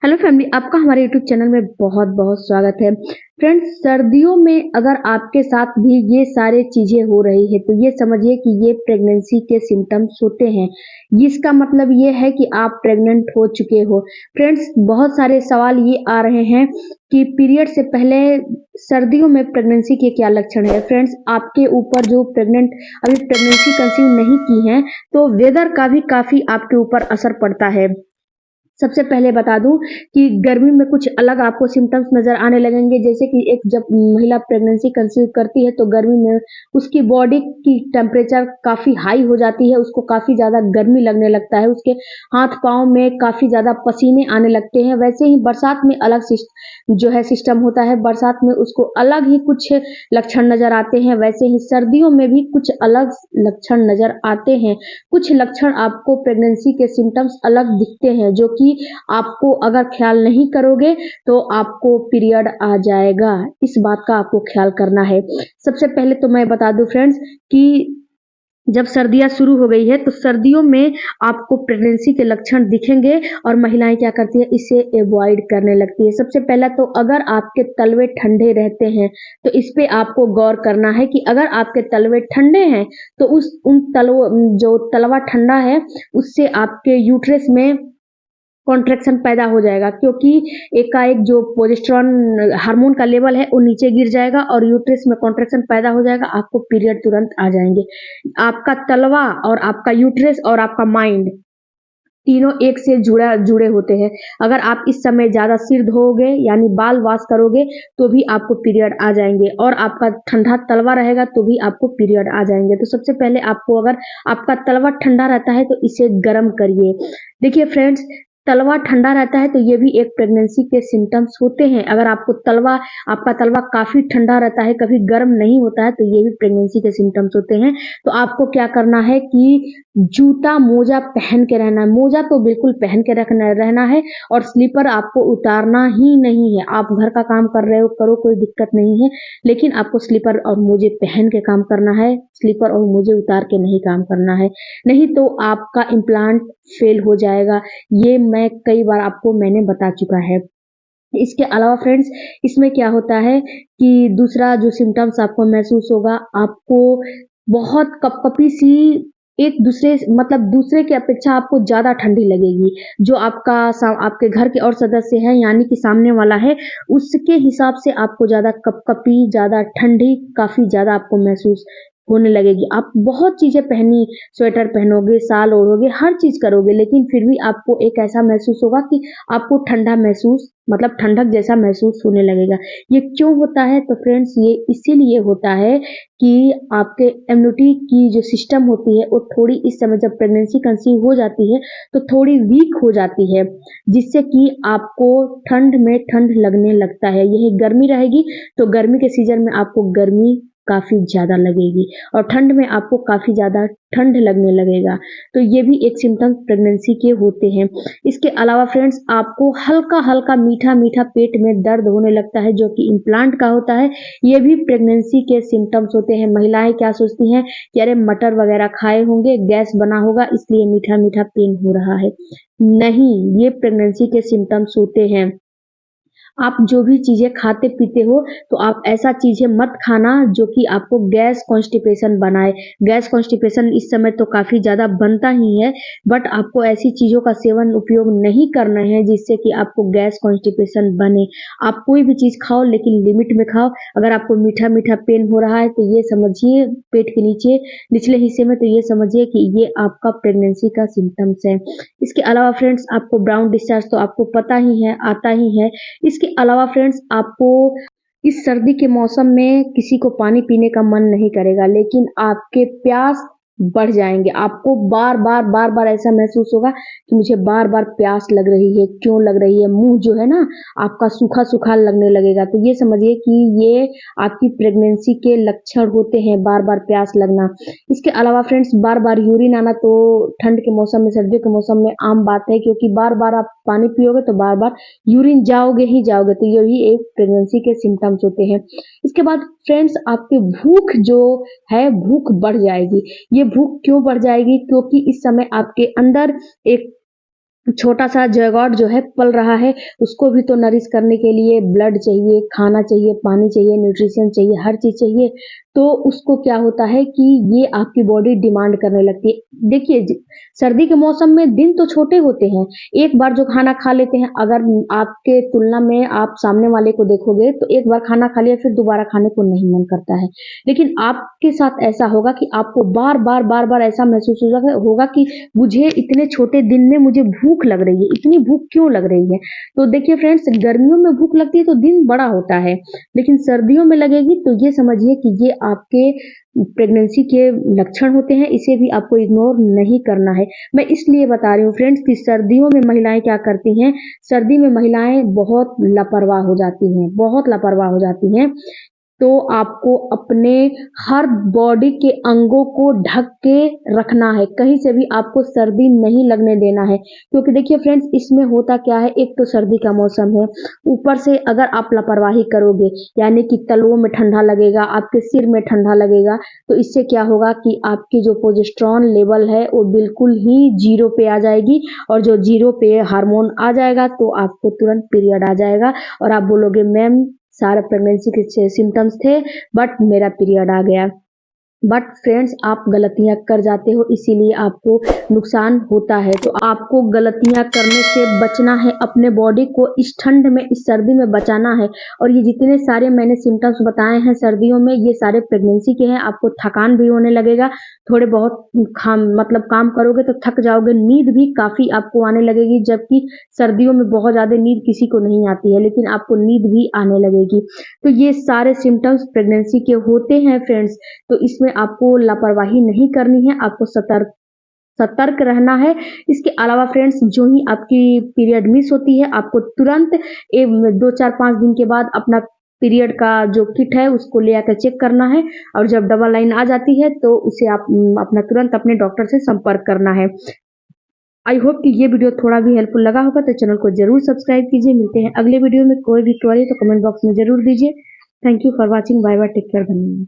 Hello family, आपका हमारे YouTube channel में बहुत बहुत स्वागत है। फ्रेंड्स, सर्दियों में अगर आपके साथ भी ये सारे चीजें हो रही है तो ये समझिए कि ये प्रेगनेंसी के सिम्टम्स होते हैं। इसका मतलब ये है कि आप प्रेग्नेंट हो चुके हो। फ्रेंड्स, बहुत सारे सवाल ये आ रहे हैं कि पीरियड से पहले सर्दियों में प्रेगनेंसी के क्या लक्षण है। फ्रेंड्स, आपके ऊपर जो अभी प्रेगनेंसी कंसीव नहीं की है तो वेदर का भी काफी आपके ऊपर असर पड़ता है। सबसे पहले बता दूं कि गर्मी में कुछ अलग आपको सिम्टम्स नजर आने लगेंगे, जैसे कि एक जब महिला प्रेगनेंसी कंसीव करती है तो गर्मी में उसकी बॉडी की टेम्परेचर काफी हाई हो जाती है, उसको काफी ज्यादा गर्मी लगने लगता है, उसके हाथ पांव में काफी ज्यादा पसीने आने लगते हैं। वैसे ही बरसात में अलग जो है सिस्टम होता है, बरसात में उसको अलग ही कुछ लक्षण नजर आते हैं। वैसे ही सर्दियों में भी कुछ अलग लक्षण नजर आते हैं। कुछ लक्षण आपको प्रेगनेंसी के सिम्टम्स अलग दिखते हैं, जो कि आपको अगर ख्याल नहीं करोगे तो आपको पीरियड आ जाएगा। इस बात का आपको ख्याल करना है। सबसे पहले तो मैं बता दूं फ्रेंड्स कि जब सर्दियां शुरू हो गई है तो सर्दियों में आपको प्रेगनेंसी के लक्षण दिखेंगे और महिलाएं क्या करती है, इसे अवॉइड करने लगती है। सबसे पहला तो अगर आपके तलवे ठंडे रहते हैं तो इस पे आपको गौर करना है कि अगर आपके तलवे ठंडे हैं तो उन तलवों जो तलवा ठंडा है उससे आपके यूट्रस में कॉन्ट्रैक्शन पैदा हो जाएगा, क्योंकि एकाएक जो प्रोजेस्टेरॉन हार्मोन का लेवल है वो नीचे गिर जाएगा और यूट्रस में कॉन्ट्रैक्शन पैदा हो जाएगा। आपको पीरियड तुरंत आ जाएंगे। आपका तलवा और आपका यूट्रस और आपका माइंड तीनों एक से जुड़े होते हैं। अगर आप इस समय ज्यादा सिर धोओगे यानी बाल वॉश करोगे तो भी आपको पीरियड आ जाएंगे, और आपका ठंडा तलवा रहेगा तो भी आपको पीरियड आ जाएंगे। तो सबसे पहले आपको, अगर आपका तलवा ठंडा रहता है तो इसे गर्म करिए। देखिए फ्रेंड्स, तलवा ठंडा रहता है तो ये भी एक प्रेगनेंसी के सिम्टम्स होते हैं। अगर आपका तलवा काफी ठंडा रहता है, कभी गर्म नहीं होता है, तो ये भी प्रेगनेंसी के सिम्टम्स होते हैं। तो आपको क्या करना है कि जूता मोजा पहन के रहना है। मोजा तो बिल्कुल पहन के रहना है, और स्लीपर आपको उतारना ही नहीं है। आप घर का काम कर रहे हो, करो, कोई दिक्कत नहीं है, लेकिन आपको स्लीपर और मोजे पहन के काम करना है। स्लीपर और मोजे उतार के नहीं काम करना है, नहीं तो आपका इम्प्लांट फेल हो जाएगा। ये मैं कई बार मैंने बता चुका है। इसके अलावा फ्रेंड्स, इसमें क्या होता है कि दूसरा जो सिम्टम्स आपको महसूस होगा, आपको बहुत कपकपी सी एक दूसरे मतलब दूसरे की अपेक्षा आपको ज्यादा ठंडी लगेगी। जो आपके घर के और सदस्य हैं यानी कि सामने वाला है, उसके हिसाब से आपको ज्यादा कपकपी, ज्यादा ठंडी काफी ज्यादा आपको महसूस होने लगेगी। आप बहुत चीजें पहनी, स्वेटर पहनोगे, साल ओढ़ोगे, हर चीज करोगे, लेकिन फिर भी आपको एक ऐसा महसूस होगा कि आपको ठंडा महसूस मतलब ठंडक जैसा महसूस होने लगेगा। ये क्यों होता है? तो फ्रेंड्स, ये इसीलिए होता है कि आपके इम्यूनिटी की जो सिस्टम होती है वो थोड़ी इस समय जब प्रेगनेंसी कंसीव हो जाती है तो थोड़ी वीक हो जाती है, जिससे कि आपको ठंड में ठंड लगने लगता है। यही गर्मी रहेगी तो गर्मी के सीजन में आपको गर्मी काफी ज्यादा लगेगी, और ठंड में आपको काफी ज्यादा ठंड लगने लगेगा। तो ये भी एक सिम्टम प्रेगनेंसी के होते हैं। इसके अलावा फ्रेंड्स, आपको हल्का हल्का मीठा मीठा पेट में दर्द होने लगता है, जो कि इम्प्लांट का होता है। ये भी प्रेगनेंसी के सिम्टम्स होते हैं। महिलाएं क्या सोचती हैं कि अरे मटर वगैरह खाए होंगे, गैस बना होगा, इसलिए मीठा मीठा पेन हो रहा है। नहीं, ये प्रेगनेंसी के सिम्टम्स होते हैं। आप जो भी चीजें खाते पीते हो तो आप ऐसा चीजें मत खाना जो कि आपको गैस कॉन्स्टिपेशन बनाए। गैस कॉन्स्टिपेशन इस समय तो काफी ज्यादा बनता ही है, बट आपको ऐसी चीजों का सेवन उपयोग नहीं करना है जिससे कि आपको गैस कॉन्स्टिपेशन बने। आप कोई भी चीज खाओ लेकिन लिमिट में खाओ। अगर आपको मीठा मीठा पेन हो रहा है तो ये समझिए, पेट के नीचे निचले हिस्से में, तो ये समझिए कि ये आपका प्रेगनेंसी का सिम्टम्स है। इसके अलावा फ्रेंड्स, आपको ब्राउन डिस्चार्ज तो आपको पता ही है, आता ही है। इसके अलावा फ्रेंड्स, आपको इस सर्दी के मौसम में किसी को पानी पीने का मन नहीं करेगा, लेकिन आपके प्यास बढ़ जाएंगे। आपको बार बार ऐसा महसूस होगा कि मुझे बार बार प्यास लग रही है। क्यों लग रही है? मुंह जो है ना आपका सूखा सूखा लगने लगेगा। तो ये समझिए कि ये आपकी प्रेगनेंसी के लक्षण होते हैं, बार बार प्यास लगना। इसके अलावा फ्रेंड्स, बार बार यूरिन आना तो ठंड के मौसम में, सर्दियों के मौसम में आम बात है, क्योंकि बार बार आप पानी पियोगे तो बार बार यूरिन जाओगे ही जाओगे। तो ये भी एक प्रेगनेंसी के सिम्टम्स होते हैं। इसके बाद फ्रेंड्स, आपकी भूख जो है, भूख बढ़ जाएगी। ये भूख क्यों बढ़ जाएगी? क्योंकि इस समय आपके अंदर एक छोटा सा जैगॉट जो है पल रहा है, उसको भी तो नरिश करने के लिए ब्लड चाहिए, खाना चाहिए, पानी चाहिए, न्यूट्रिशन चाहिए, हर चीज़ चाहिए। तो उसको क्या होता है कि ये आपकी बॉडी डिमांड करने लगती है। देखिए सर्दी के मौसम में दिन तो छोटे होते हैं, एक बार जो खाना खा लेते हैं, अगर आपके तुलना में आप सामने वाले को देखोगे तो एक बार खाना खा लिया फिर दोबारा खाने को नहीं मन करता है। लेकिन आपके साथ ऐसा होगा कि आपको बार-बार ऐसा महसूस होगा कि मुझे इतने छोटे दिन में मुझे भूख लग रही है, इतनी भूख क्यों लग रही है? तो देखिए फ्रेंड्स, गर्मियों में भूख लगती है तो दिन बड़ा होता है, लेकिन सर्दियों में लगेगी तो ये समझिए कि ये आपके प्रेगनेंसी के लक्षण होते हैं, इसे भी आपको इग्नोर नहीं करना है। मैं इसलिए बता रही हूँ फ्रेंड्स कि सर्दियों में महिलाएँ क्या करती हैं, सर्दी में महिलाएँ बहुत लापरवाह हो जाती हैं, बहुत लापरवाह हो जाती हैं। तो आपको अपने हर बॉडी के अंगों को ढक के रखना है, कहीं से भी आपको सर्दी नहीं लगने देना है। क्योंकि देखिए फ्रेंड्स, इसमें होता क्या है, एक तो सर्दी का मौसम है, ऊपर से अगर आप लापरवाही करोगे, यानी कि तलवों में ठंडा लगेगा, आपके सिर में ठंडा लगेगा, तो इससे क्या होगा कि आपकी जो प्रोजेस्टेरॉन लेवल है वो बिल्कुल ही ज़ीरो पे आ जाएगी, और जो ज़ीरो पे हार्मोन आ जाएगा तो आपको तुरंत पीरियड आ जाएगा और आप बोलोगे मैम सारे प्रेगनेंसी के सिम्टम्स थे बट मेरा पीरियड आ गया। बट फ्रेंड्स, आप गलतियाँ कर जाते हो, इसीलिए आपको नुकसान होता है। तो आपको गलतियाँ करने से बचना है, अपने बॉडी को इस ठंड में, इस सर्दी में बचाना है। और ये जितने सारे मैंने सिम्टम्स बताए हैं सर्दियों में, ये सारे प्रेगनेंसी के हैं। आपको थकान भी होने लगेगा, थोड़े बहुत मतलब काम करोगे तो थक जाओगे, नींद भी काफ़ी आपको आने लगेगी, जबकि सर्दियों में बहुत ज़्यादा नींद किसी को नहीं आती है, लेकिन आपको नींद भी आने लगेगी। तो ये सारे सिम्टम्स प्रेगनेंसी के होते हैं फ्रेंड्स। तो इसमें आपको लापरवाही नहीं करनी है, आपको सतर्क रहना है। इसके अलावा फ्रेंड्स, जो ही आपकी पीरियड मिस होती है, आपको तुरंत 2-4-5 दिन के बाद अपना पीरियड का जो किट है उसको ले आकर चेक करना है, और जब डबल लाइन आ जाती है तो उसे आप अपना तुरंत अपने डॉक्टर से संपर्क करना है। आई होप कि ये वीडियो थोड़ा भी हेल्पफुल लगा होगा, तो चैनल को जरूर सब्सक्राइब कीजिए। मिलते हैं अगले वीडियो में। कोई भी क्वेरी तो कमेंट बॉक्स में जरूर दीजिए। Thank you for watching. Bye bye, take care, धन्यवाद।